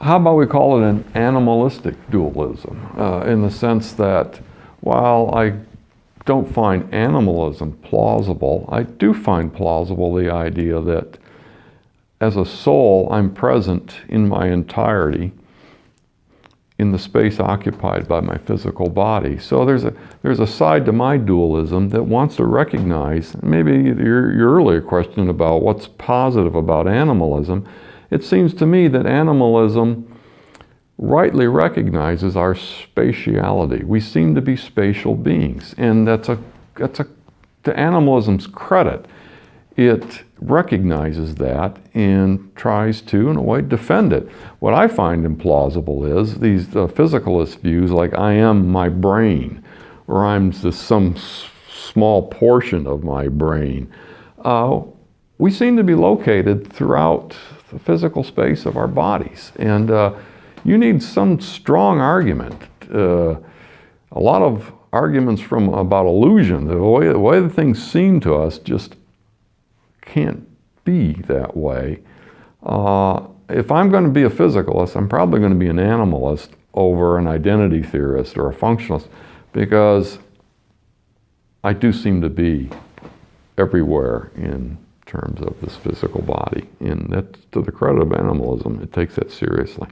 how about we call it an animalistic dualism, in the sense that while I don't find animalism plausible, I do find plausible the idea that as a soul, I'm present in my entirety in the space occupied by my physical body. So there's a side to my dualism that wants to recognize, maybe your earlier question about what's positive about animalism, it seems to me that animalism rightly recognizes our spatiality. We seem to be spatial beings, and that's to animalism's credit. It recognizes that and tries to, in a way, defend it. What I find implausible is these physicalist views like I am my brain, or I'm just some small portion of my brain. We seem to be located throughout the physical space of our bodies, and you need some strong argument. A lot of arguments about illusion, the way the things seem to us just can't be that way. If I'm going to be a physicalist, I'm probably going to be an animalist over an identity theorist or a functionalist, because I do seem to be everywhere in terms of this physical body. And that's to the credit of animalism. It takes that seriously.